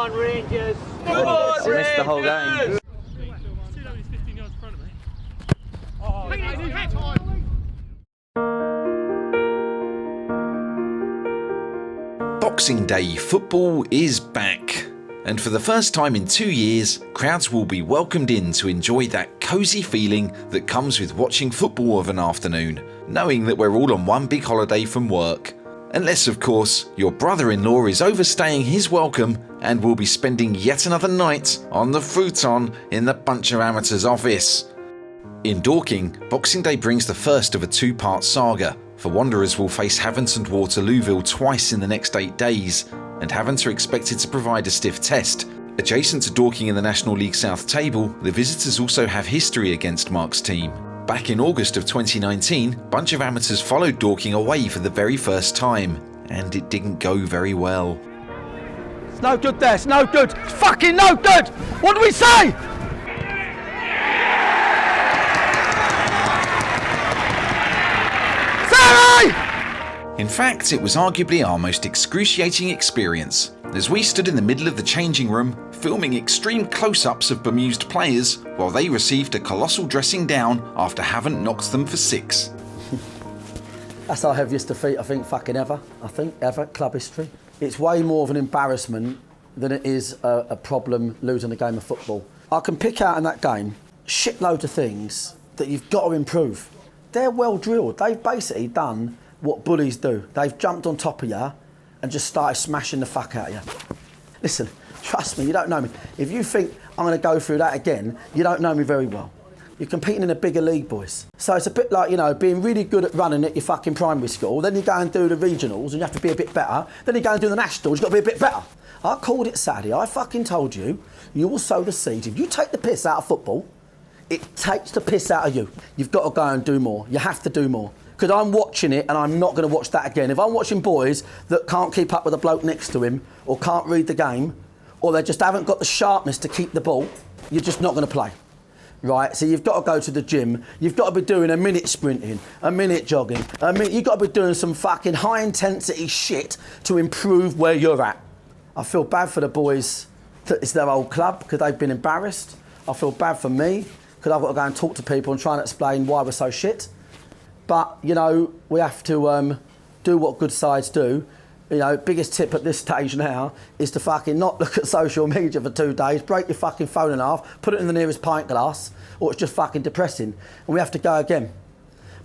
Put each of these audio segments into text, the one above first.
on, Rangers! Come on, Rangers! Missed the whole game. Boxing Day football is back, and for the first time in 2 years, crowds will be welcomed in to enjoy that cosy feeling that comes with watching football of an afternoon, knowing that we're all on one big holiday from work. Unless, of course, your brother-in-law is overstaying his welcome and will be spending yet another night on the futon in the Bunch of Amateurs office. In Dorking, Boxing Day brings the first of a two-part saga, for Wanderers will face Havant and Waterlooville twice in the next 8 days, and Havant are expected to provide a stiff test. Adjacent to Dorking in the National League South table, the visitors also have history against Marc's team. Back in August of 2019, Bunch of Amateurs followed Dorking away for the very first time, and it didn't go very well. It's no good there, it's no good, it's fucking no good! What do we say? In fact, it was arguably our most excruciating experience, as we stood in the middle of the changing room, filming extreme close-ups of bemused players, while they received a colossal dressing down after Havant knocked them for 6. That's our heaviest defeat, I think, ever, club history. It's way more of an embarrassment than it is a problem losing a game of football. I can pick out in that game shitloads of things that you've got to improve. They're well drilled. They've basically done what bullies do. They've jumped on top of you and just started smashing the fuck out of you. Listen, trust me, you don't know me. If you think I'm going to go through that again, you don't know me very well. You're competing in a bigger league, boys. So it's a bit like, you know, being really good at running at your fucking primary school, then you go and do the regionals and you have to be a bit better, then you go and do the nationals, you've got to be a bit better. I called it Saturday, I fucking told you, you will sow the seeds. If you take the piss out of football, it takes the piss out of you. You've got to go and do more. You have to do more. Because I'm watching it and I'm not going to watch that again. If I'm watching boys that can't keep up with the bloke next to him or can't read the game or they just haven't got the sharpness to keep the ball, you're just not going to play. Right? So you've got to go to the gym. You've got to be doing a minute sprinting, a minute jogging, you've got to be doing some fucking high intensity shit to improve where you're at. I feel bad for the boys that it's their old club because they've been embarrassed. I feel bad for me because I've got to go and talk to people and try and explain why we're so shit. But, you know, we have to do what good sides do. You know, biggest tip at this stage now is to fucking not look at social media for 2 days, break your fucking phone in half, put it in the nearest pint glass, or it's just fucking depressing. And we have to go again.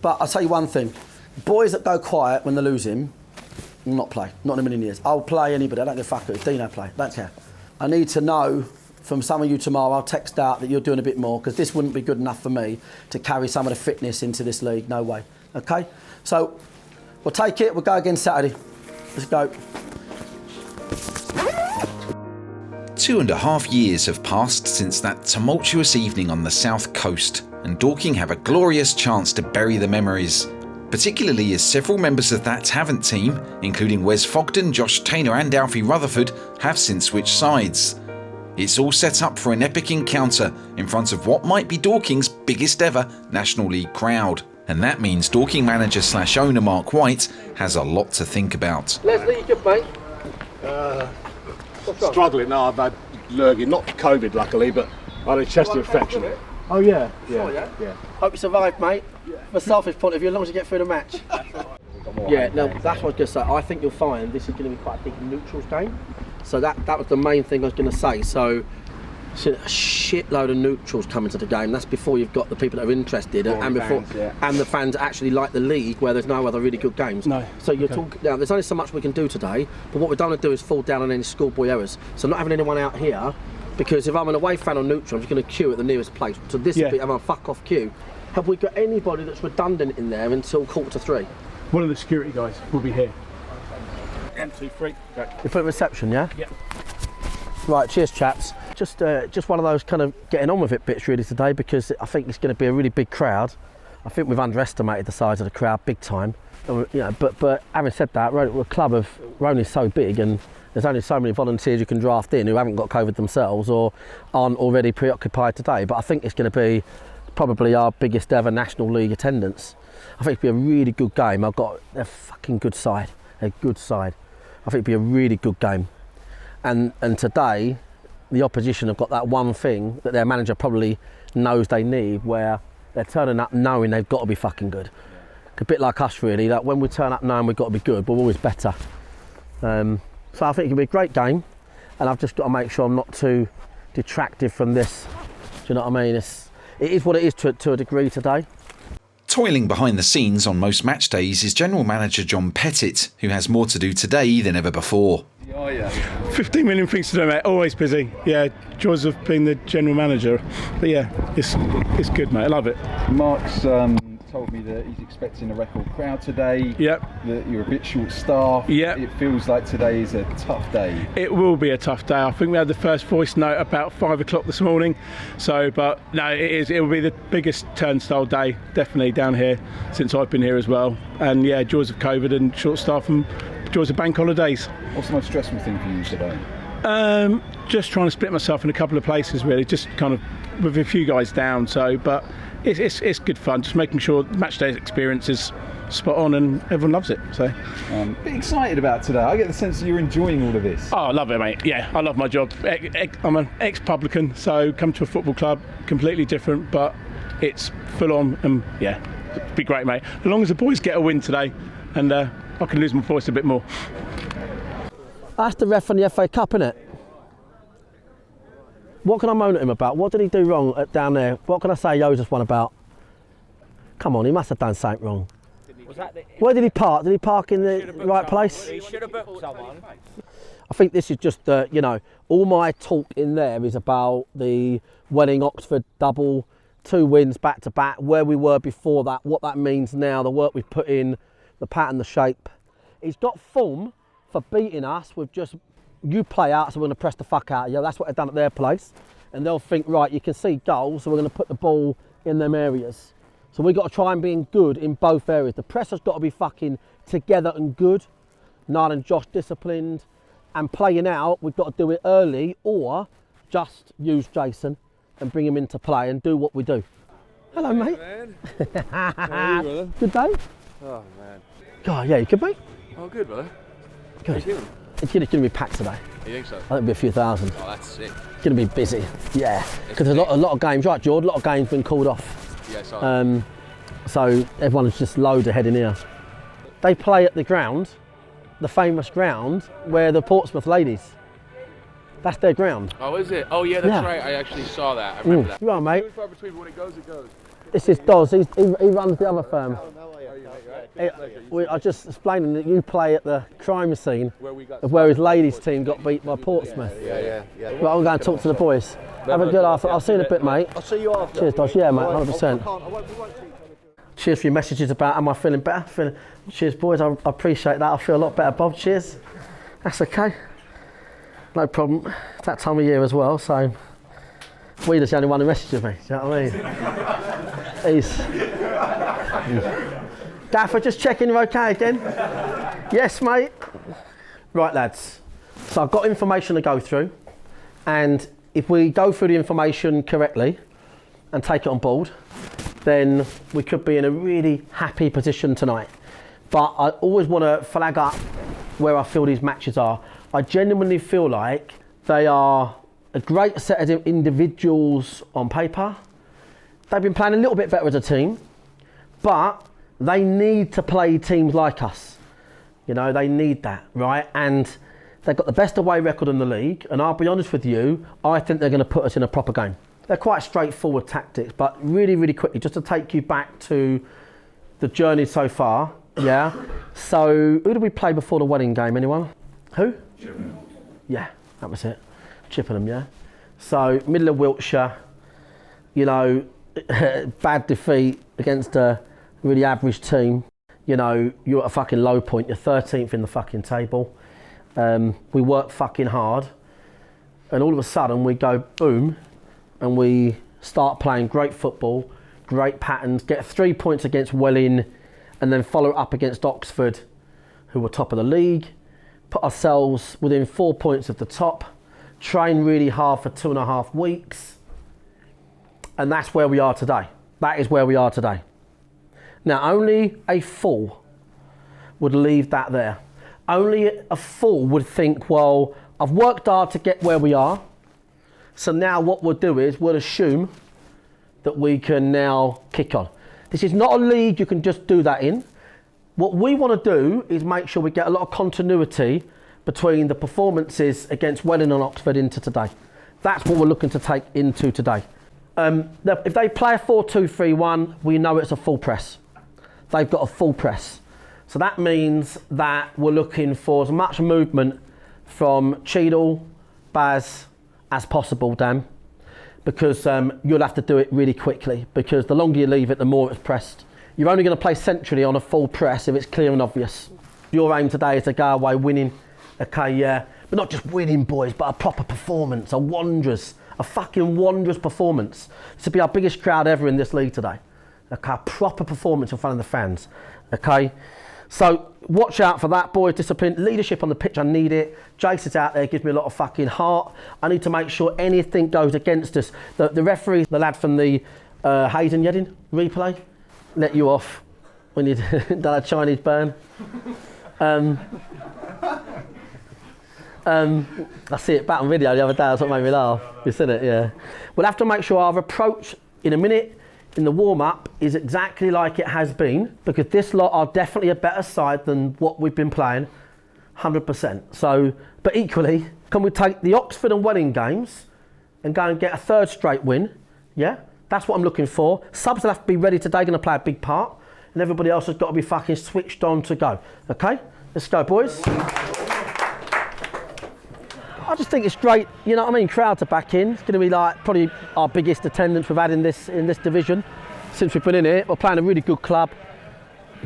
But I'll tell you one thing. Boys that go quiet when they're losing, will not play. Not in a million years. I'll play anybody. I don't give a fuck who. Dino play. Don't care. I need to know from some of you tomorrow, I'll text out that you're doing a bit more because this wouldn't be good enough for me to carry some of the fitness into this league. No way. Okay? So, we'll take it. We'll go again Saturday. Let's go. 2.5 years have passed since that tumultuous evening on the south coast, and Dorking have a glorious chance to bury the memories, particularly as several members of that Havant team, including Wes Fogden, Josh Taylor and Alfie Rutherford, have since switched sides. It's all set up for an epic encounter in front of what might be Dorking's biggest ever National League crowd. And that means Dorking manager / owner Marc White has a lot to think about. Leslie, you good, mate? Struggling now. I've had lurgy, not COVID luckily, but I had a chest infection. Oh yeah. Yeah. Hope you survived, mate. From a selfish point of view, as long as you get through the match. Yeah, no, that's what I was going to say. I think you'll find this is going to be quite a big neutrals game. So that was the main thing I was going to say. So a shitload of neutrals coming to the game. That's before you've got the people that are interested and before fans, and the fans actually like the league where there's no other really good games. No. So you're talking now. There's only so much we can do today, but what we don't want to do is fall down on any schoolboy errors. So not having anyone out here, because if I'm an away fan on neutral, I'm just going to queue at the nearest place. So this will be I'm a fuck off queue. Have we got anybody that's redundant in there until 2:45? One of the security guys will be here. 1, 2, 3. Go. You put reception, yeah? Yeah. Right, cheers chaps. Just one of those kind of getting on with it bits really today because I think it's going to be a really big crowd. I think we've underestimated the size of the crowd big time. You know, but having said that, we're only so big and there's only so many volunteers you can draft in who haven't got COVID themselves or aren't already preoccupied today. But I think it's going to be probably our biggest ever National League attendance. I think it'll be a really good game. I've got a fucking good side, a good side. I think it'll be a really good game. And today, the opposition have got that one thing that their manager probably knows they need, where they're turning up knowing they've got to be fucking good. A bit like us really, that when we turn up knowing we've got to be good, we're always better. So I think it'll be a great game, and I've just got to make sure I'm not too detractive from this. Do you know what I mean? It is what it is to a degree today. Toiling behind the scenes on most match days is General Manager John Pettit, who has more to do today than ever before. 15 million things to do, mate. Always busy. Yeah, joys of being the general manager. But yeah, it's good, mate. I love it. Marc's told me that he's expecting a record crowd today. Yep. That you're a bit short-staffed. Yep. It feels like today is a tough day. It will be a tough day. I think we had the first voice note about 5 o'clock this morning. So, but no, it will be the biggest turnstile day, definitely down here since I've been here as well. And yeah, joys of COVID and short staff and joys of bank holidays. What's the most stressful thing for you today? Just trying to split myself in a couple of places, really. Just kind of with a few guys down. So, but it's good fun. Just making sure the match day experience is spot on and everyone loves it. So, a bit excited about today. I get the sense that you're enjoying all of this. Oh, I love it, mate. Yeah, I love my job. I'm an ex-publican, so come to a football club, completely different, but it's full on, and yeah, it'd be great, mate. As long as the boys get a win today, and I can lose my voice a bit more. That's the ref on the FA Cup, innit? What can I moan at him about? What did he do wrong down there? What can I say Joseph won about? Come on, he must have done something wrong. Where did he park? Did he park in the right place? He should have booked someone. I think this is just, all my talk in there is about the Welling-Oxford double, 2 wins back to back, where we were before that, what that means now, the work we've put in, the pattern, the shape. He's got form for beating us with just, you play out, so we're going to press the fuck out of you. That's what they've done at their place. And they'll think, right, you can see goals, so we're going to put the ball in them areas. So we've got to try and be good in both areas. The press has got to be fucking together and good. Niall and Josh disciplined. And playing out, we've got to do it early, or just use Jason and bring him into play and do what we do. Hello, mate. How are you, brother? Good day? Oh, man. God, yeah, you good, mate? Oh, good, brother. Good. How you feeling? It's going to be packed today. You think so? I think it'll be a few thousand. Oh, that's sick. It's going to be busy. Yeah. Because there's a lot of games, right, George? A lot of games been called off. Yeah, sorry. So everyone's just loads ahead in here. They play at the ground, the famous ground where the Portsmouth ladies. That's their ground. Oh, is it? Oh, yeah, that's right. I actually saw that. I remember that. You are, mate. Far between, when it goes, it goes. This is Doz. He runs the other firm. I just explaining that you play at the crime scene of where his ladies team got beat by Portsmouth. Yeah. But I'm going to talk to the boys. Have a good afternoon. I'll see you in a bit, mate. I'll see you after. Cheers, Doz. Yeah, mate, 100%. Cheers for your messages about am I feeling better? Cheers, boys. I appreciate that. I feel a lot better, Bob. Cheers. That's okay. No problem. It's that time of year as well, so Weeder's the only one who messages me. Do you know what I mean? Gaffer, just checking you're okay again. Yes, mate. Right, lads. So I've got information to go through, and if we go through the information correctly and take it on board, then we could be in a really happy position tonight. But I always want to flag up where I feel these matches are. I genuinely feel like they are a great set of individuals on paper. They've been playing a little bit better as a team, but they need to play teams like us. You know, they need that, right? And they've got the best away record in the league, and I'll be honest with you, I think they're going to put us in a proper game. They're quite straightforward tactics, but really, really quickly, just to take you back to the journey so far, yeah? So, who did we play before the Welling game, anyone? Who? Chippenham. Yeah, that was it. Chippenham, yeah? So, middle of Wiltshire, you know, bad defeat against a really average team. You know, you're at a fucking low point, you're 13th in the fucking table. We work fucking hard, and all of a sudden we go boom, and we start playing great football, great patterns, get 3 points against Welling, and then follow it up against Oxford, who were top of the league, put ourselves within 4 points of the top, train really hard for 2.5 weeks, and that's where we are today. That is where we are today. Now, only a fool would leave that there. Only a fool would think, well, I've worked hard to get where we are. So now what we'll do is we'll assume that we can now kick on. This is not a league you can just do that in. What we want to do is make sure we get a lot of continuity between the performances against Welling and Oxford into today. That's what we're looking to take into today. If they play a 4-2-3-1, we know it's a full press. They've got a full press. So that means that we're looking for as much movement from Cheadle, Baz as possible, Dan, because you'll have to do it really quickly, because the longer you leave it, the more it's pressed. You're only going to play centrally on a full press if it's clear and obvious. Your aim today is to go away winning, okay, yeah, but not just winning, boys, but a proper performance, a fucking wondrous performance. This will be our biggest crowd ever in this league today. Okay, a proper performance in front of the fans, okay? So watch out for that, boys. Discipline, leadership on the pitch, I need it. Jason's out there, gives me a lot of fucking heart. I need to make sure anything goes against us. The referee, the lad from the Hayes and Yedding replay, let you off when you done a Chinese burn. I see it back on video the other day, that's what made me laugh. You seen it, yeah. We'll have to make sure our approach in a minute in the warm-up is exactly like it has been, because this lot are definitely a better side than what we've been playing, 100%. So, but equally, can we take the Oxford and Welling games and go and get a third straight win? Yeah, that's what I'm looking for. Subs will have to be ready today, going to play a big part, and everybody else has got to be fucking switched on to go. Okay, let's go, boys. I just think it's great, you know what I mean, crowds are back in. It's going to be like probably our biggest attendance we've had in this division since we've been in it. We're playing a really good club,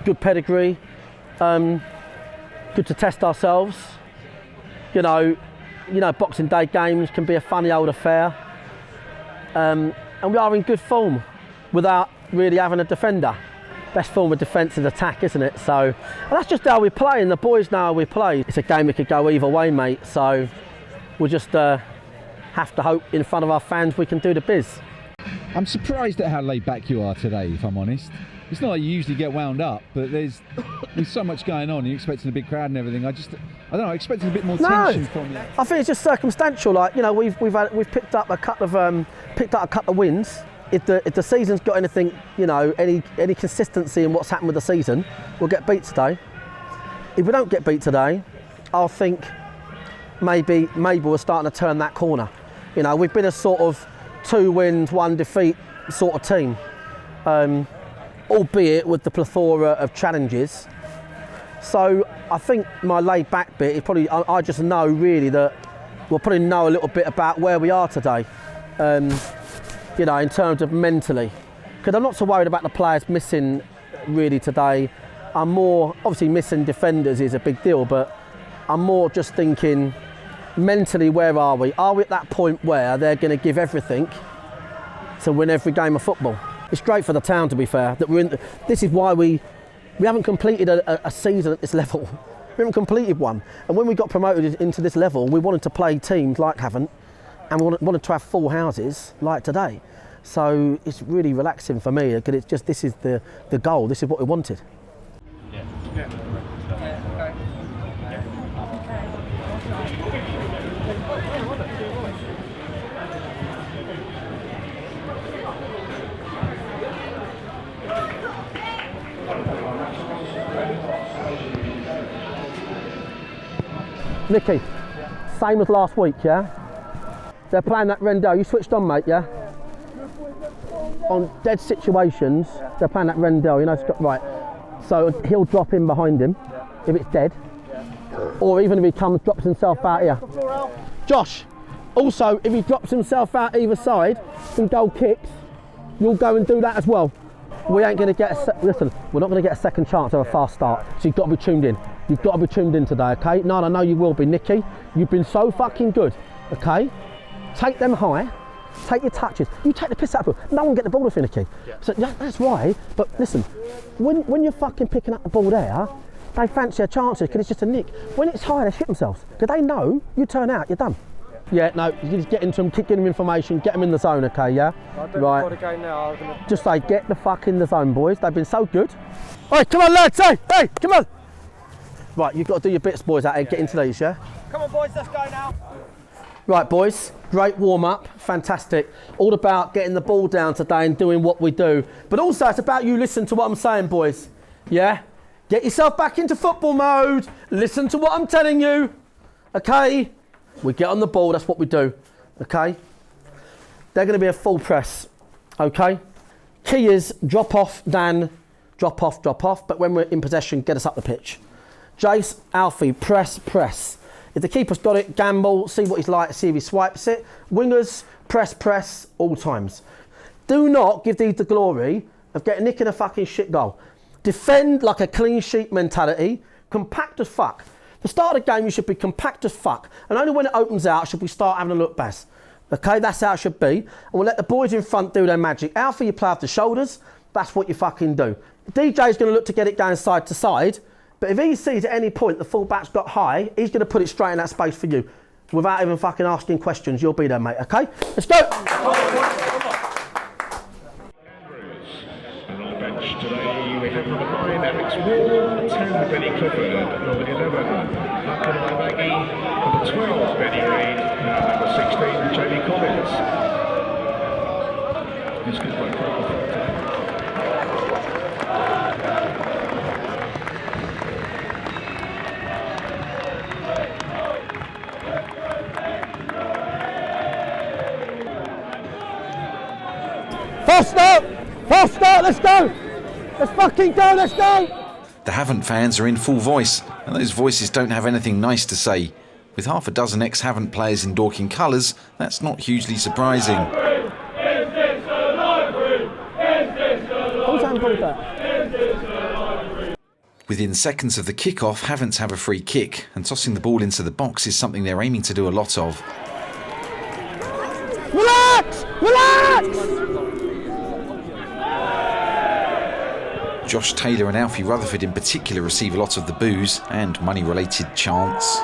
good pedigree, good to test ourselves. You know, Boxing Day games can be a funny old affair, and we are in good form without really having a defender. Best form of defence is attack, isn't it? So, and that's just how we play, and the boys know how we play. It's a game that could go either way, mate. So. We'll just have to hope in front of our fans we can do the biz. I'm surprised at how laid back you are today, if I'm honest. It's not like you usually get wound up, but there's so much going on. You're expecting a big crowd and everything. I don't know, expecting a bit more tension from you. I think it's just circumstantial. Like, you know, we've picked up a couple of wins. If the season's got anything, you know, any consistency in what's happened with the season, we'll get beat today. If we don't get beat today, I'll think. Maybe we're starting to turn that corner. You know, we've been a sort of 2 wins, 1 defeat sort of team, albeit with the plethora of challenges. So I think my laid back bit is probably, I just know really that we'll probably know a little bit about where we are today, you know, in terms of mentally. Because I'm not so worried about the players missing really today. I'm more, obviously missing defenders is a big deal, but I'm more just thinking, mentally, where are we? Are we at that point where they're going to give everything to win every game of football? It's great for the town, to be fair, that we're in. This is why we haven't completed a season at this level. We haven't completed one. And when we got promoted into this level, we wanted to play teams like Havant, and we wanted to have full houses like today. So it's really relaxing for me, because it's just, this is the goal. This is what we wanted. Nicky, same as last week, yeah? They're playing that Rendell. You switched on, mate, yeah? On dead situations, they're playing that Rendell, you know, right. So he'll drop in behind him if it's dead. Or even if he drops himself out here. Josh, also, if he drops himself out either side and goal kicks, you'll go and do that as well. We ain't going to get listen, we're not going to get a second chance of a fast start, so you've got to be tuned in. You've got to be tuned in today, okay? No, I know you will be, Nicky. You've been so fucking good, okay? Take them high, take your touches. You take the piss out of people. No one get the ball off you, Nicky. Yeah. So that's right, but listen, when you're fucking picking up the ball there, they fancy their chances because it's just a nick. When it's high, they shit themselves, because they know you turn out, you're done. Yeah, no, you just get into them, keep giving them information, get them in the zone, okay, yeah? Right. The game now, just say, get the fuck in the zone, boys. They've been so good. All right, come on, lads, hey, come on. Right, you've got to do your bits, boys, out here. Get into these, yeah? Come on, boys, let's go now. Right, boys, great warm-up, fantastic. All about getting the ball down today and doing what we do. But also, it's about you listening to what I'm saying, boys. Yeah? Get yourself back into football mode. Listen to what I'm telling you. Okay? We get on the ball, that's what we do. Okay? They're going to be a full press. Okay? Key is drop off, Dan, drop off. But when we're in possession, get us up the pitch. Jace, Alfie, press. If the keeper's got it, gamble, see what he's like, see if he swipes it. Wingers, press, all times. Do not give these the glory of getting nick in a fucking shit goal. Defend like a clean sheet mentality, compact as fuck. The start of the game, you should be compact as fuck. And only when it opens out should we start having a look bass. Okay, that's how it should be. And we'll let the boys in front do their magic. Alfie, you play off the shoulders, that's what you fucking do. The DJ's going to look to get it going side to side. But if he sees at any point the full-back's got high, he's going to put it straight in that space for you. Without even fucking asking questions, you'll be there, mate, okay? Let's go! And on the bench today, we have number 9, Alex Ward, 10, Benny Clifford, number 11, Malcolm Maggie, number 12, Benny Reid, and number 16, Jamie Collins. It's good work for Fast start, let's go! Let's fucking go, let's go! The Havant fans are in full voice, and those voices don't have anything nice to say. With half a dozen ex-Havant players in Dorking colours, that's not hugely surprising. Within seconds of the kick-off, Havants have a free kick, and tossing the ball into the box is something they're aiming to do a lot of. Relax! Josh Taylor and Alfie Rutherford in particular receive a lot of the boos and money-related chants.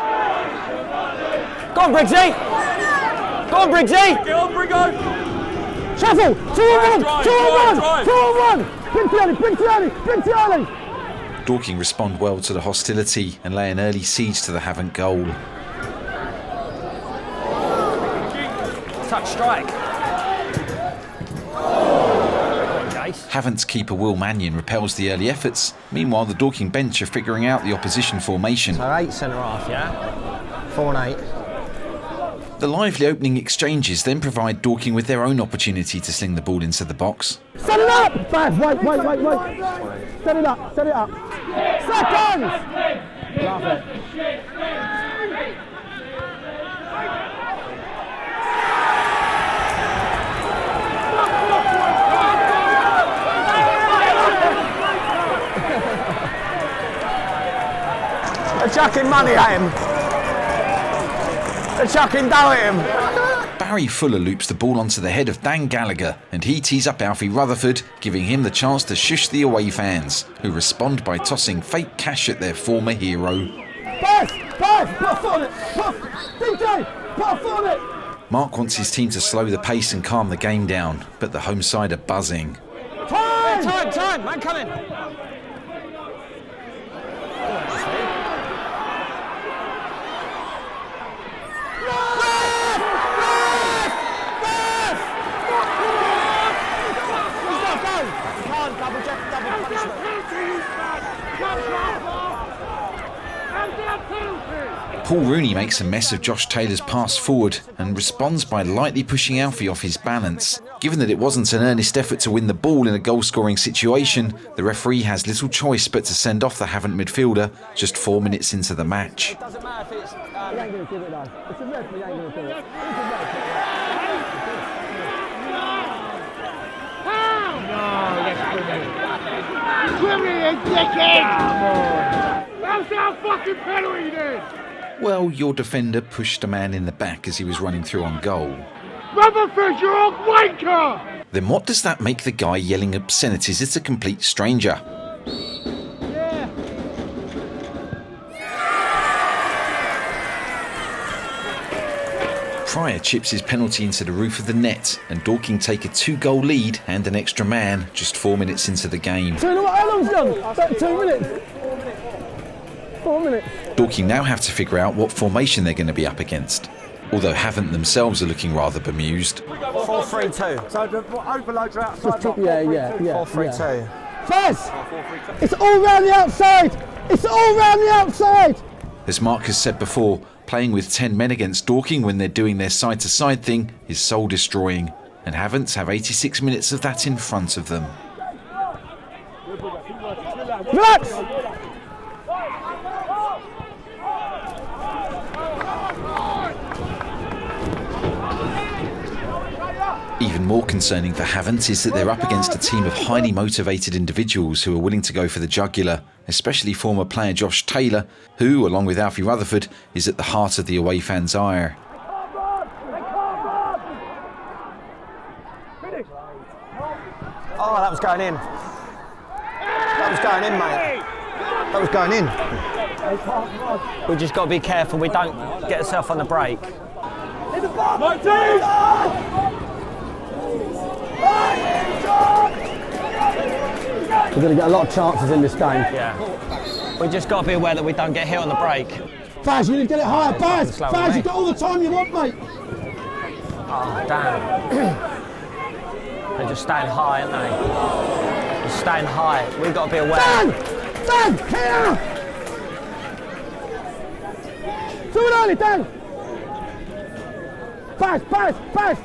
Go on, Briggsy! Get on, Briggo! Shuffle! 2 on 1! Bring Tiani! Dorking respond well to the hostility and lay an early siege to the Havant goal. Touch strike. Havant's keeper Will Mannion repels the early efforts. Meanwhile, the Dorking bench are figuring out the opposition formation. So 8 centre-half, yeah? 4 and 8. The lively opening exchanges then provide Dorking with their own opportunity to sling the ball into the box. Set it up! Bad, wait. Set it up. Seconds! Love it. They're chucking money at him. They're chucking dough at him. Barry Fuller loops the ball onto the head of Dan Gallagher, and he tees up Alfie Rutherford, giving him the chance to shush the away fans, who respond by tossing fake cash at their former hero. Pass! Put a foot on it! DJ! Put a foot on it! Mark wants his team to slow the pace and calm the game down, but the home side are buzzing. Time! Man coming! Paul Rooney makes a mess of Josh Taylor's pass forward and responds by lightly pushing Alfie off his balance. Given that it wasn't an earnest effort to win the ball in a goal-scoring situation, the referee has little choice but to send off the Havant midfielder just 4 minutes into the match. It doesn't matter if it's... He ain't going to give it though. It's a red, but he ain't going to do it. That's our fucking penalty then! Well, your defender pushed a man in the back as he was running through on goal. Rutherford, you're a wanker! Then what does that make the guy yelling obscenities at a complete stranger? Pryor chips his penalty into the roof of the net, and Dorking take a 2-goal lead and an extra man just 4 minutes into the game. So you know what, how long's gone? About 2 minutes. 4 minutes. Dorking now have to figure out what formation they're going to be up against. Although Havant themselves are looking rather bemused. 4-3-2. So the overloads are outside. Yeah. 4-3-2. Faz! It's all round the outside! It's all round the outside! As Marc has said before, playing with 10 men against Dorking when they're doing their side-to-side thing is soul-destroying, and Havants have 86 minutes of that in front of them. Relax! Even more concerning for Havant is that they're up against a team of highly motivated individuals who are willing to go for the jugular, especially former player Josh Taylor, who, along with Alfie Rutherford, is at the heart of the away fans' ire. Oh, that was going in. That was going in, mate. That was going in. We just got to be careful we don't get ourselves on the break. We're going to get a lot of chances in this game. Yeah. We just got to be aware that we don't get hit on the break. Faz, you need to get it higher. Faz, you've got all the time you want, mate. Oh, damn. They're just staying high, aren't they? They're staying high. We've got to be aware. Dan, here! Too early, Dan! Baz,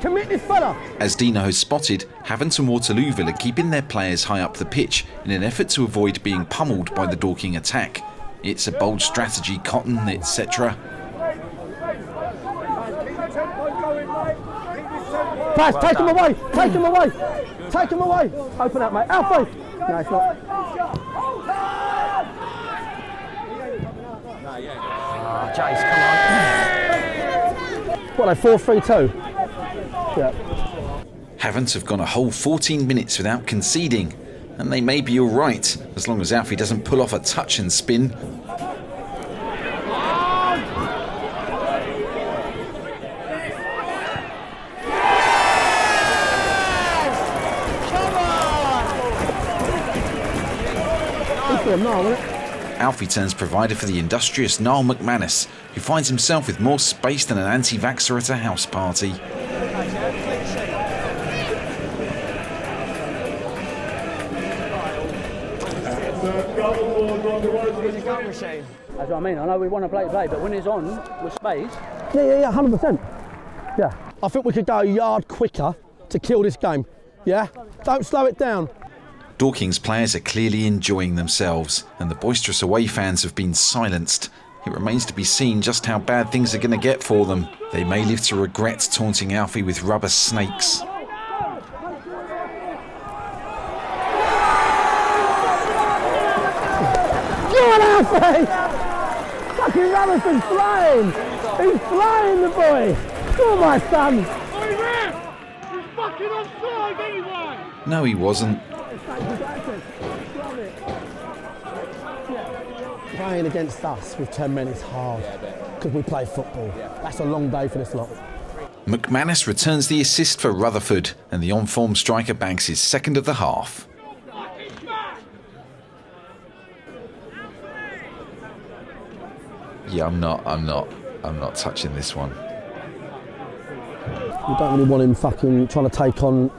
commit this fella! As Dino has spotted, Havant and Waterlooville are keeping their players high up the pitch in an effort to avoid being pummeled by the Dorking attack. It's a bold strategy, Cotton, etc. Baz, take him away! Take him away! Open up, mate. Alfie! No, it's not. Oh, Jace, come on. What, like 4-3-2? Yeah. Havant have gone a whole 14 minutes without conceding, and they may be alright, as long as Alfie doesn't pull off a touch and spin. Alfie turns provider for the industrious Niall McManus, who finds himself with more space than an anti-vaxxer at a house party. That's what I mean. I know we want to play, but when it's on with space. Yeah, 100%. Yeah. I think we could go a yard quicker to kill this game. Yeah? Don't slow it down. Dorking's players are clearly enjoying themselves, and the boisterous away fans have been silenced. It remains to be seen just how bad things are going to get for them. They may live to regret taunting Alfie with rubber snakes. Come on, Alfie! Fucking Rutherford's flying! He's flying, the boy! Come on, my son! He's fucking offside anyway! No, he wasn't. Playing against us with 10 men is hard because we play football. That's a long day for this lot. McManus returns the assist for Rutherford, and the on-form striker banks his second of the half. Yeah, I'm not touching this one. We don't really want him fucking trying to take on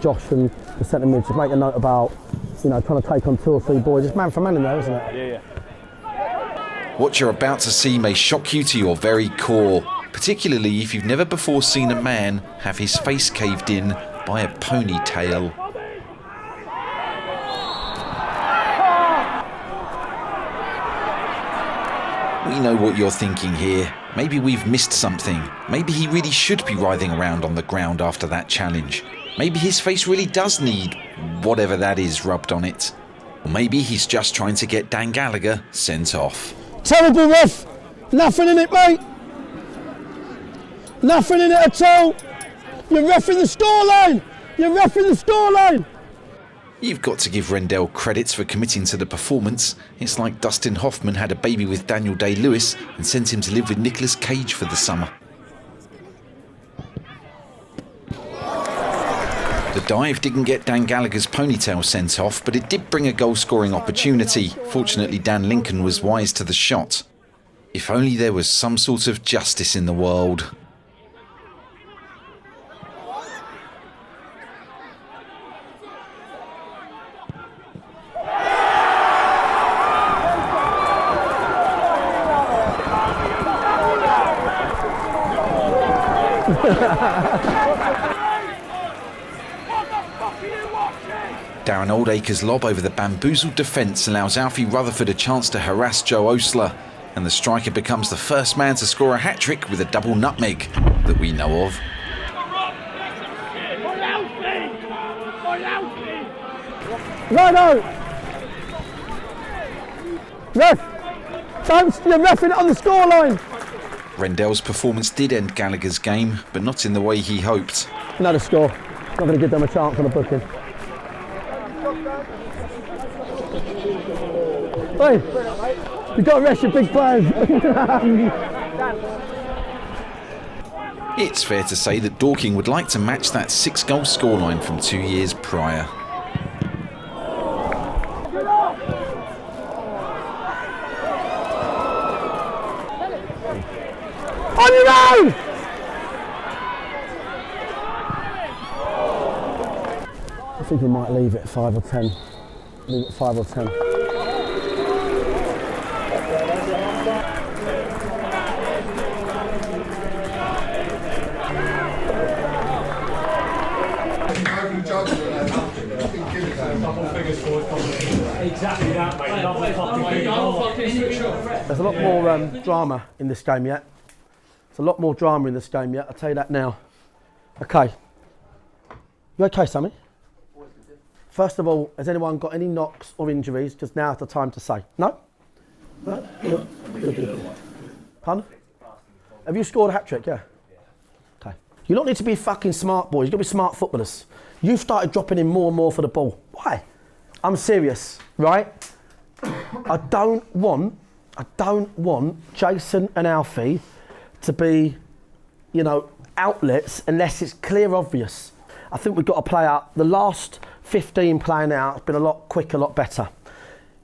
Josh and the centre mid. Just make a note about, trying to take on 2 or 3 boys. It's man for man in there, isn't it? Yeah. What you're about to see may shock you to your very core, particularly if you've never before seen a man have his face caved in by a ponytail. We know what you're thinking here. Maybe we've missed something. Maybe he really should be writhing around on the ground after that challenge. Maybe his face really does need whatever that is rubbed on it. Or maybe he's just trying to get Dan Gallagher sent off. Terrible ref! Nothing in it, mate! Nothing in it at all! You're reffing the scoreline! You're reffing the scoreline! You've got to give Rendell credits for committing to the performance. It's like Dustin Hoffman had a baby with Daniel Day-Lewis and sent him to live with Nicolas Cage for the summer. The dive didn't get Dan Gallagher's ponytail sent off, but it did bring a goal-scoring opportunity. Fortunately, Dan Lincoln was wise to the shot. If only there was some sort of justice in the world. Darren Oldacre's lob over the bamboozled defence allows Alfie Rutherford a chance to harass Joe Osler, and the striker becomes the first man to score a hat-trick with a double nutmeg that we know of. No! Ref! You're reffing it on the scoreline! Rendell's performance did end Gallagher's game, but not in the way he hoped. Another score. Not going to give them a chance on the booking. Hey, you've got to rest your big players. It's fair to say that Dorking would like to match that 6-goal scoreline from 2 years prior. On your own! I think we might leave it at 5 or 10. Leave it at 5 or 10. Exactly that, mate. There's a lot more drama in this game yet. There's a lot more drama in this game yet, I'll tell you that now. Okay. You okay, Sammy? First of all, has anyone got any knocks or injuries? Because now's the time to say. No? Pardon? Have you scored a hat-trick? Yeah. Okay. You don't need to be fucking smart boys, you've got to be smart footballers. You've started dropping in more and more for the ball. Why? I'm serious, right? I don't want Jason and Alfie to be, outlets unless it's clear obvious. I think we've got to play out. The last 15 playing out has been a lot quicker, a lot better.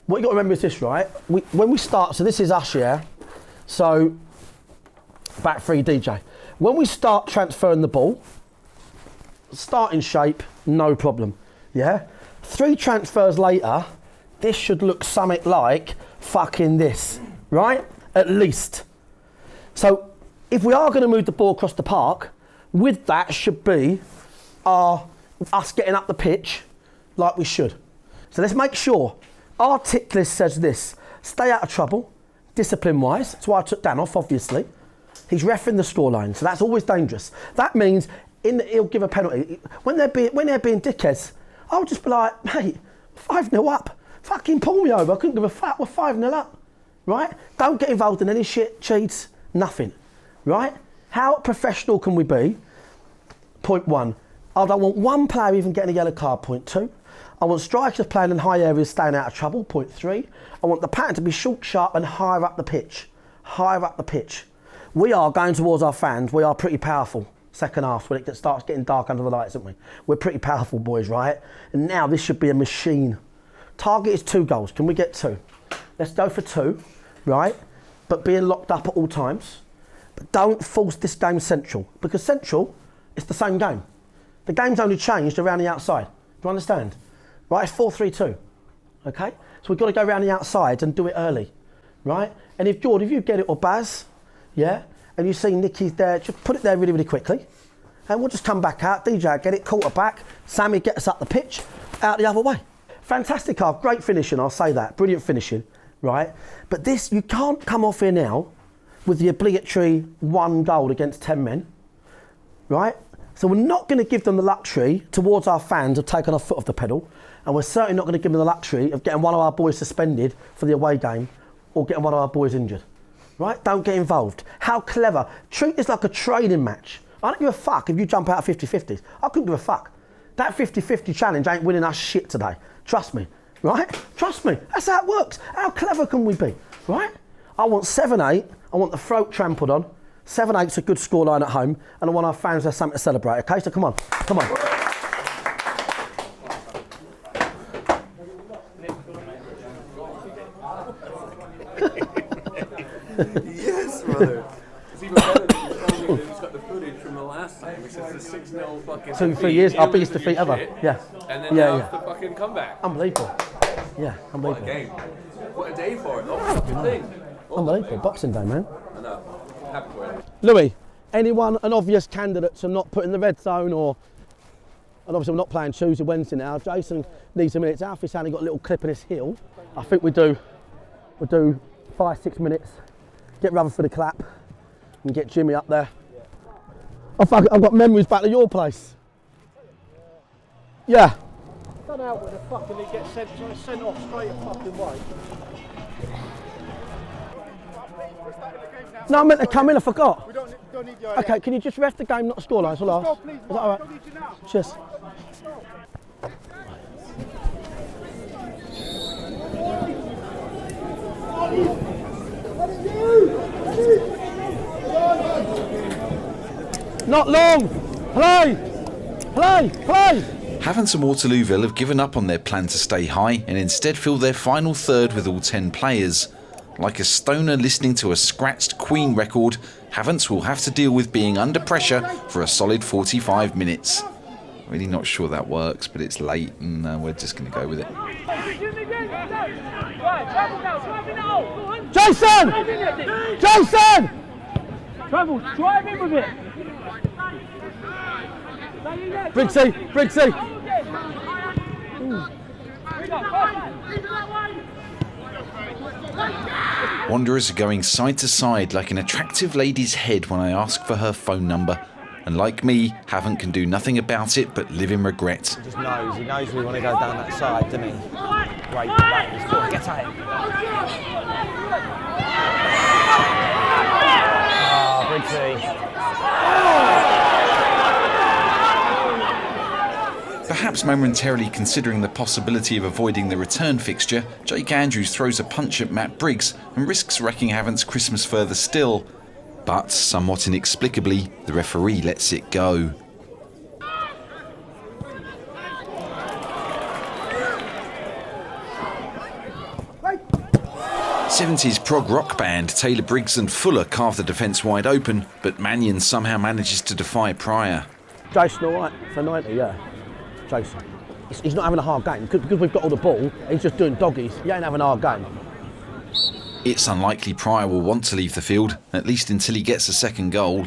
What you've got to remember is this, right? When we start, so this is us, yeah? So, back three DJ. When we start transferring the ball, starting shape, no problem, yeah? 3 transfers later, this should look something like fucking this, right? At least. So, if we are going to move the ball across the park, with that should be us getting up the pitch like we should. So let's make sure. Our tick list says this: stay out of trouble, discipline-wise. That's why I took Dan off, obviously. He's reffing the scoreline, so that's always dangerous. That means he'll give a penalty. When they're being dickheads, I'll just be like, mate, 5-0 up. Fucking pull me over. I couldn't give a fuck. We're 5-0 up, right? Don't get involved in any shit, cheats, nothing, right? How professional can we be? Point 1. I don't want one player even getting a yellow card. Point 2. I want strikers playing in high areas staying out of trouble. Point 3. I want the pattern to be short, sharp and higher up the pitch. Higher up the pitch. We are going towards our fans. We are pretty powerful. Second half, when it starts getting dark under the lights, aren't we? We're pretty powerful, boys, right? And now this should be a machine. Target is 2 goals. Can we get 2? Let's go for 2, right? But being locked up at all times. But don't force this game central, because central, it's the same game. The game's only changed around the outside. Do you understand? Right, it's 4-3-2, okay? So we've got to go around the outside and do it early, right? And if George, if you get it, or Baz, yeah, and you see Nicky's there, just put it there really, really quickly, and we'll just come back out. DJ, get it, quarterback. Sammy, get us up the pitch, out the other way. Fantastic half, great finishing, I'll say that. Brilliant finishing, right? But this, you can't come off here now with the obligatory 1 goal against 10 men, right? So we're not going to give them the luxury towards our fans of taking our foot off the pedal, and we're certainly not going to give them the luxury of getting one of our boys suspended for the away game or getting one of our boys injured. Right? Don't get involved. How clever. Treat this like a training match. I don't give a fuck if you jump out of 50-50s. I couldn't give a fuck. That 50-50 challenge ain't winning us shit today. Trust me. Right? Trust me. That's how it works. How clever can we be? Right? I want 7-8. I want the throat trampled on. 7-8's a good scoreline at home, and I want our fans to have something to celebrate, okay? So come on. Come on. the 6-0 fucking 2-3 years, our biggest defeat ever. Yeah. And then Yeah, the fucking comeback. Unbelievable. Yeah, What a unbelievable. game. What a day for it. Oh, fucking thing. Unbelievable. Boxing Day, man. I know. Happy for it. Louis, anyone an obvious candidate to not put in the red zone or... And obviously we're not playing Tuesday, Wednesday now. Jason needs a minute. Alfie's only got a little clip in his heel. I think we'll do 5-6 minutes. Get Rutherford a clap and get Jimmy up there. Oh fuck it, I've got memories back to your place. Yeah. Done out with a fucking he gets sent off straight a fucking way. No, I meant to come in, I forgot. We don't need you. Okay, can you just ref the game, not scoreline? Is that alright? Cheers. Not long! Play! Play! Play! Havant and Waterlooville have given up on their plan to stay high and instead fill their final third with all 10 players. Like a stoner listening to a scratched Queen record, Havant will have to deal with being under pressure for a solid 45 minutes. Really not sure that works, but it's late and we're just going to go with it. Jason! Jason! Travel, drive in with it. Briggsy! Briggsy! Wanderers are going side to side like an attractive lady's head when I ask for her phone number. And like me, Havant can do nothing about it but live in regret. He knows we want to go down that side, doesn't he? Great, get at it. Oh, Briggsy. Perhaps momentarily considering the possibility of avoiding the return fixture, Jake Andrews throws a punch at Matt Briggs and risks wrecking Havant's Christmas further still. But, somewhat inexplicably, the referee lets it go. '70s prog rock band Taylor Briggs and Fuller carve the defence wide open, but Mannion somehow manages to defy Pryor. Jason alright for 90, yeah. Jason. He's not having a hard game. Because we've got all the ball, he's just doing doggies. He ain't having a hard game. It's unlikely Pryor will want to leave the field, at least until he gets a second goal.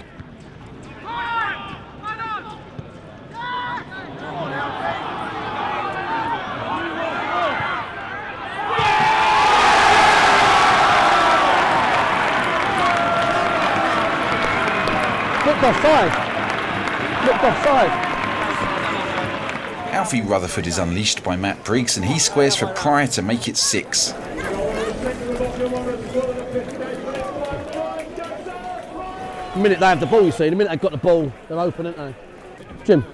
Looked offside. Looked offside. Alfie Rutherford is unleashed by Matt Briggs and he squares for Pryor to make it 6. The minute they have the ball, you see, the minute they've got the ball, they're open, aren't they? Jim,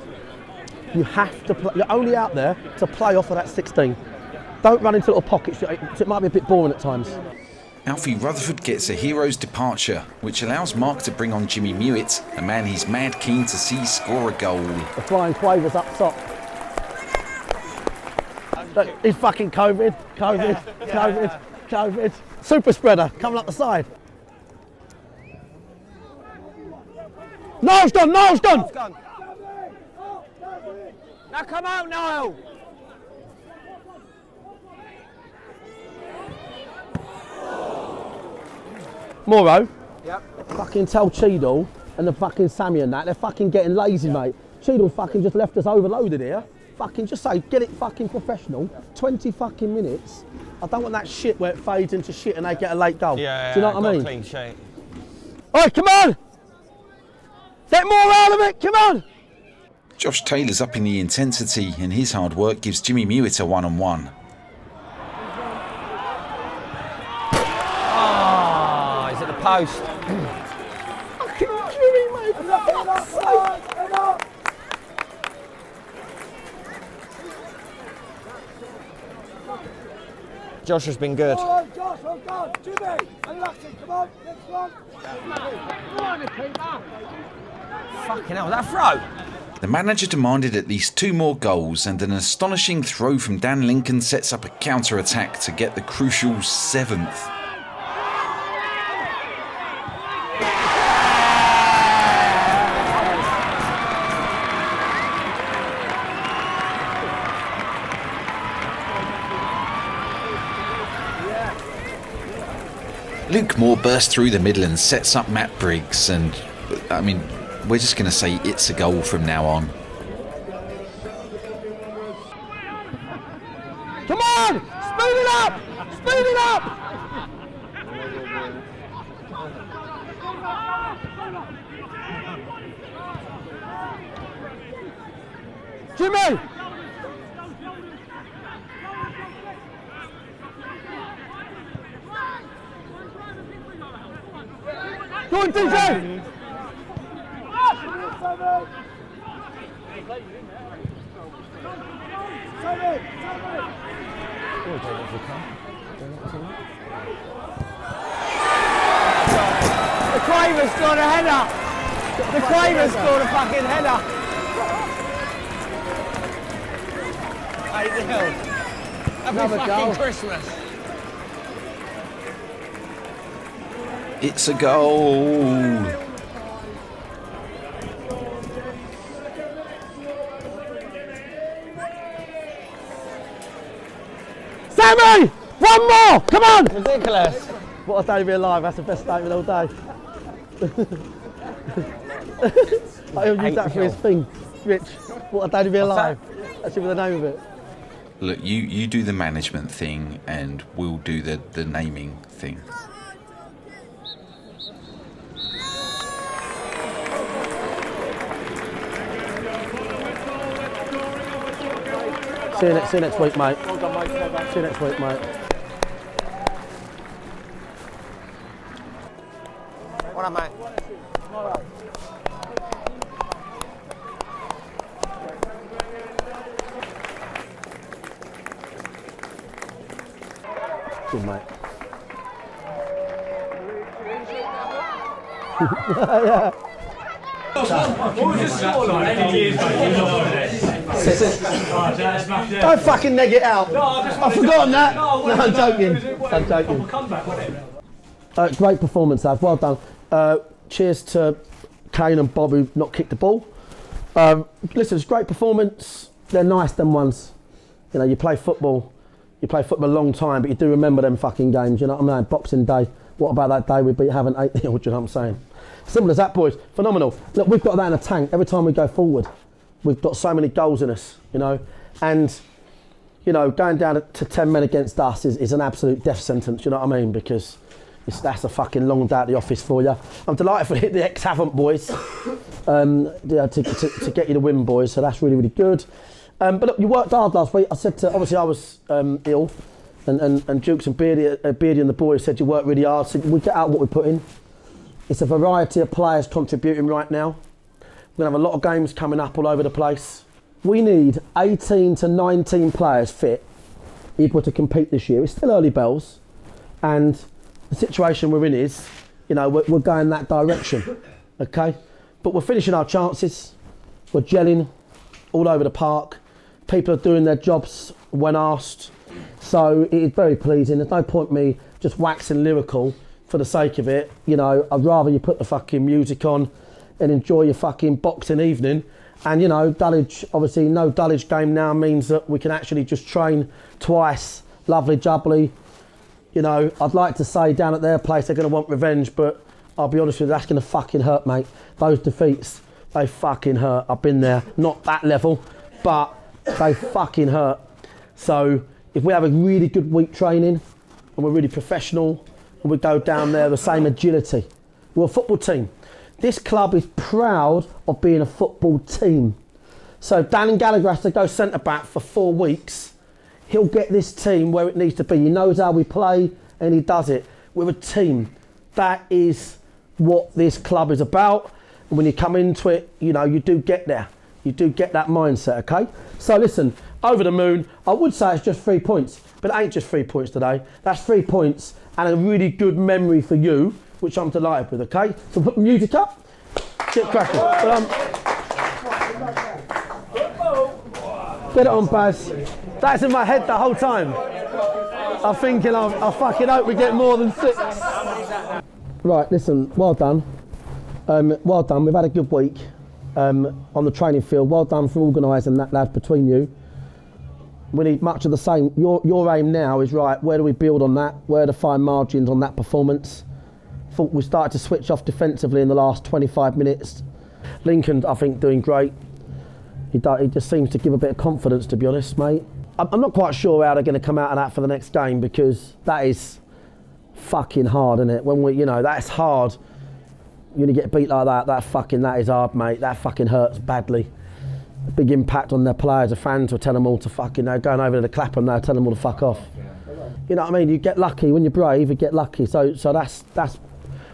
you have to play, you're only out there to play off of that 16. Don't run into little pockets, it might be a bit boring at times. Alfie Rutherford gets a hero's departure, which allows Mark to bring on Jimmy Mewett, a man he's mad keen to see score a goal. The flying quavers up top. He's fucking COVID. Super spreader coming up the side. Niall's gone. Now come out, Niall. Moro. Yep. Fucking tell Cheadle and the fucking Sammy and that, they're fucking getting lazy, mate. Cheadle fucking just left us overloaded here. Fucking just say, get it fucking professional. 20 fucking minutes. I don't want that shit where it fades into shit and they get a late goal. Yeah, do you know what I mean? Clean sheet. Oi, come on! Get more out of it, come on! Josh Taylor's upping the intensity and his hard work gives Jimmy Mewett a 1-on-1. Oh, he's at the post. Fucking Jimmy, mate, for fuck's sake! Josh has been good. Josh, well done. Jimmy, unlucky. Come on, next one. Fucking hell, was that a throw? The manager demanded at least 2 more goals and an astonishing throw from Dan Lincoln sets up a counter-attack to get the crucial 7th. Luke Moore bursts through the middle and sets up Matt Briggs, and I mean, we're just going to say it's a goal from now on. Come on! Speed it up! Speed it up! Jimmy! Go on, DJ! The Quaver scored a header. The Quaver scored a fucking header. Happy fucking Christmas. It's a goal. Sammy! One more! Come on! Ridiculous. What a day to be alive. That's the best statement all day. I'll use that for his thing. Rich, what a day to be alive. That's the name of it. Look, you do the management thing and we'll do the naming thing. See you next week, mate. Well done, mate. See you next week, mate. What up, mate? Good, mate. Yeah. Don't fucking neg it out. I've forgotten that. No, I'm joking. I'm joking. Great performance, lads. Well done. Cheers to Kane and Bob who not kicked the ball. Listen, it's a great performance. They're nice, them ones. You know, you play football a long time, but you do remember them fucking games. You know what I mean? Boxing Day. What about that day we beat Havant 8-0? Do you know what I'm saying? Simple as that, boys. Phenomenal. Look, we've got that in a tank. Every time we go forward, we've got so many goals in us, you know. And, you know, going down to 10 men against us is an absolute death sentence, you know what I mean? Because that's a fucking long day at the office for you. I'm delighted for the ex-Havant boys to get you the win, boys. So that's really, really good. But look, you worked hard last week. I said to, obviously I was ill, and Jukes and Beardy and the boys said you worked really hard. So we get out what we put in. It's a variety of players contributing right now. We're going to have a lot of games coming up all over the place. We need 18 to 19 players fit, equal to compete this year. It's still early bells, and the situation we're in is, you know, we're going that direction, okay? But we're finishing our chances. We're gelling all over the park. People are doing their jobs when asked. So it is very pleasing. There's no point me just waxing lyrical for the sake of it. You know, I'd rather you put the fucking music on and enjoy your fucking boxing evening. And, you know, Dulwich, obviously no Dulwich game now means that we can actually just train twice. Lovely jubbly. You know, I'd like to say down at their place they're going to want revenge, but I'll be honest with you, that's going to fucking hurt, mate. Those defeats, they fucking hurt. I've been there. Not that level, but they fucking hurt. So if we have a really good week training and we're really professional and we go down there the same agility, we're a football team. This club is proud of being a football team. So if Dan Gallagher has to go centre-back for 4 weeks, he'll get this team where it needs to be. He knows how we play and he does it. We're a team. That is what this club is about. And when you come into it, you know, you do get there. You do get that mindset, okay? So listen, over the moon, I would say it's just 3 points, but it ain't just 3 points today. That's 3 points and a really good memory for you, which I'm delighted with, okay? So put the music up, get cracking. Get it on, Baz. That's in my head the whole time. I'm thinking, I fucking hope we get more than 6. Right, listen, well done. Well done, we've had a good week on the training field. Well done for organising that, lad, between you. We need much of the same. Your aim now is, right, where do we build on that? Where to find margins on that performance? Thought we started to switch off defensively in the last 25 minutes. Lincoln, I think, doing great. He just seems to give a bit of confidence, to be honest, mate. I'm not quite sure how they're going to come out of that for the next game, because that is fucking hard, isn't it? When we, that's hard. When you get beat like that, that is hard, mate. That fucking hurts badly. A big impact on their players. The fans will tell them all to fucking, going over to the Clapham now, tell them all to fuck off. You know what I mean? You get lucky. When you're brave, you get lucky. So that's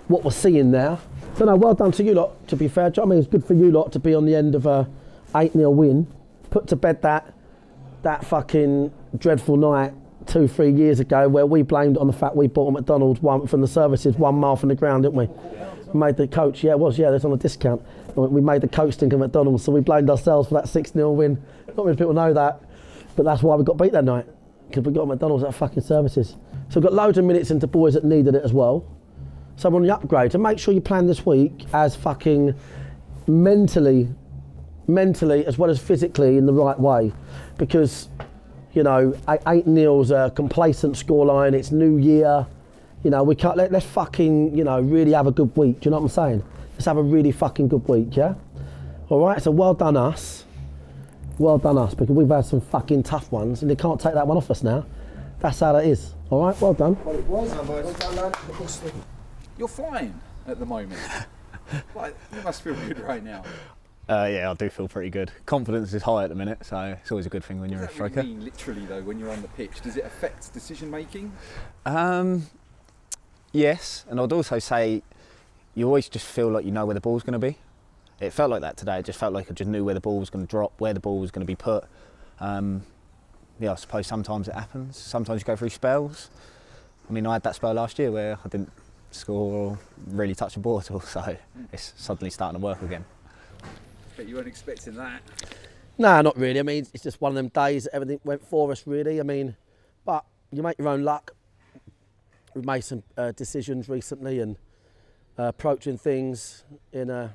what we're seeing there. So no, well done to you lot, to be fair. Do you know what I mean? It's good for you lot to be on the end of a 8-0 win. Put to bed that fucking dreadful night 2-3 years ago where we blamed it on the fact we bought a McDonald's from the services 1 mile from the ground, didn't we? Made the coach, that's on a discount. We made the coach think of McDonald's, so we blamed ourselves for that 6-0 win. Not many people know that, but that's why we got beat that night, because we got McDonald's at fucking services. So we've got loads of minutes into boys that needed it as well. So we're on the upgrade. So make sure you plan this week as fucking mentally as well as physically in the right way, because 8-0's a complacent scoreline. It's New Year. We can't let's fucking really have a good week. Do you know what I'm saying? Let's have a really fucking good week, yeah? All right, so well done us, because we've had some fucking tough ones and they can't take that one off us now. That's how that is. All right, well done. You're flying at the moment. You must feel good right now. Yeah, I do feel pretty good. Confidence is high at the minute, so it's always a good thing when you're a striker. What do you mean, literally, though, when you're on the pitch? Does it affect decision making? Yes, and I'd also say you always just feel like you know where the ball's going to be. It felt like that today. It just felt like I just knew where the ball was going to drop, where the ball was going to be put. I suppose sometimes it happens. Sometimes you go through spells. I mean, I had that spell last year where I didn't score or really touch the ball at all, so it's suddenly starting to work again. But you weren't expecting that. No, not really. I mean, it's just one of them days that everything went for us, really. I mean, but you make your own luck. We've made some decisions recently and approaching things in a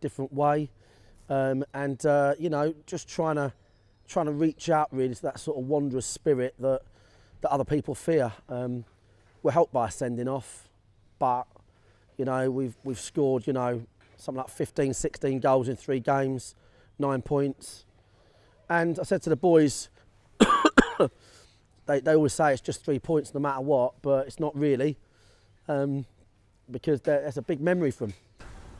different way, just trying to reach out really to that sort of wanderer's spirit that other people fear. We're helped by a sending off, but we've scored something like 15, 16 goals in 3 games, 9 points, and I said to the boys. They always say it's just 3 points no matter what, but it's not really, because that's a big memory for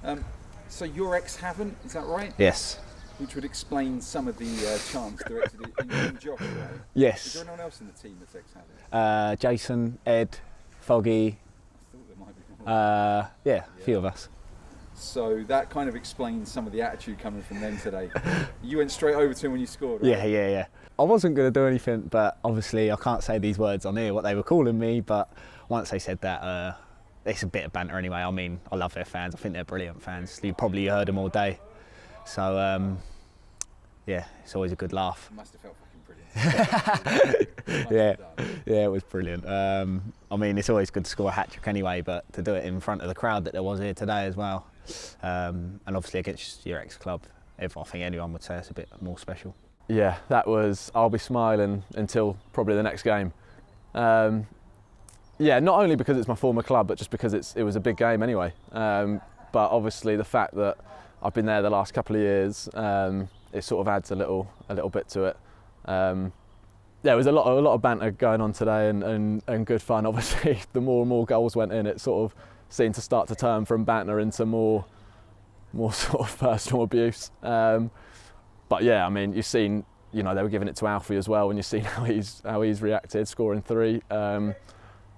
them. So you're ex-Havant, is that right? Yes. Which would explain some of the chants directed in Josh, right? Yes. Is there anyone else in the team that's ex-Havant? Jason, Ed, Foggy. I thought there might be more. A few of us. So that kind of explains some of the attitude coming from them today. You went straight over to him when you scored, right? Yeah. I wasn't going to do anything, but obviously I can't say these words on here, what they were calling me, but once they said that, it's a bit of banter anyway. I mean, I love their fans. I think they're brilliant fans. You probably heard them all day. So, it's always a good laugh. It must have felt fucking brilliant. Yeah, it was brilliant. I mean, it's always good to score a hat-trick anyway, but to do it in front of the crowd that there was here today as well, and obviously against your ex-club, I think anyone would say it's a bit more special. Yeah, that was, I'll be smiling until probably the next game. Not only because it's my former club, but just because it was a big game anyway. But obviously the fact that I've been there the last couple of years, it sort of adds a little bit to it. There was a lot of banter going on today and good fun. Obviously, the more and more goals went in, it sort of seemed to start to turn from banter into more sort of personal abuse. But yeah, I mean, you've seen, they were giving it to Alfie as well, and you've seen how he's reacted, scoring 3.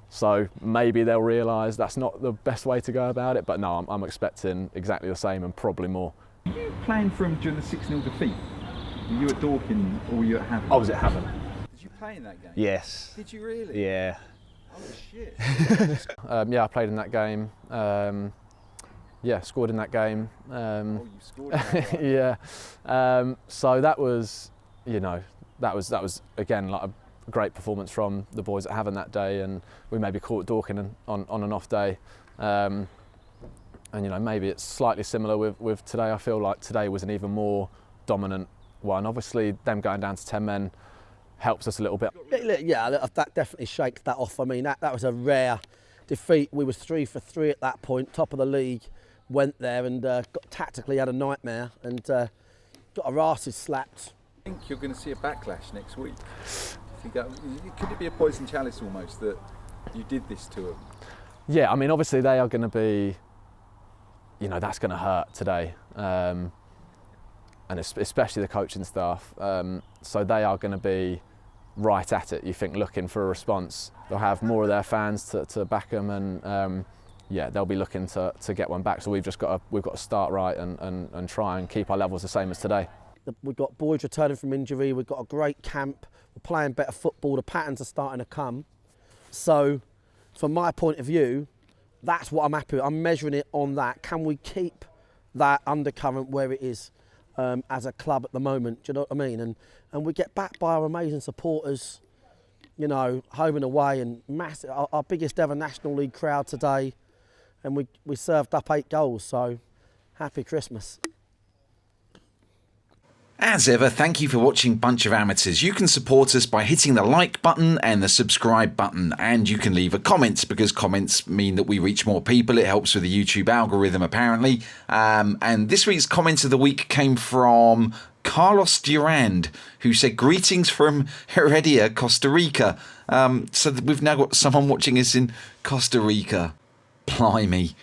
So maybe they'll realise that's not the best way to go about it. But no, I'm expecting exactly the same and probably more. Were you playing for him during the 6-0 defeat? Were you at Dorking or were you at Havant? I was at Havant. Did you play in that game? Yes. Did you really? Yeah. Oh shit. I played in that game. Scored in that game. You scored in that game. Yeah. So that was, that was again like a great performance from the boys at Havant that day, and we maybe caught Dorking on an off day. And maybe it's slightly similar with today. I feel like today was an even more dominant one. Obviously, them going down to 10 men helps us a little bit. Yeah, that definitely shakes that off. I mean, that was a rare defeat. We was 3 for 3 at that point, top of the league. Went there and tactically had a nightmare and got our asses slapped. I think you're going to see a backlash next week. Could it be a poison chalice almost that you did this to them? Yeah, I mean, obviously they are going to be, you know, that's going to hurt today, and especially the coaching staff. So they are going to be right at it, you think, looking for a response. They'll have more of their fans to back them, and yeah, they'll be looking to get one back. So we've got to start right and try and keep our levels the same as today. We've got boys returning from injury. We've got a great camp. We're playing better football. The patterns are starting to come. So, from my point of view, that's what I'm happy with. I'm measuring it on that. Can we keep that undercurrent where it is as a club at the moment? Do you know what I mean? And we get backed by our amazing supporters, you know, home and away, and massive. Our biggest ever National League crowd today, and we served up 8 goals. So, happy Christmas. As ever, thank you for watching Bunch of Amateurs. You can support us by hitting the like button and the subscribe button, and you can leave a comment because comments mean that we reach more people. It helps with the YouTube algorithm, apparently. And this week's comment of the week came from Carlos Durand, who said, "Greetings from Heredia, Costa Rica." So we've now got someone watching us in Costa Rica. Blimey.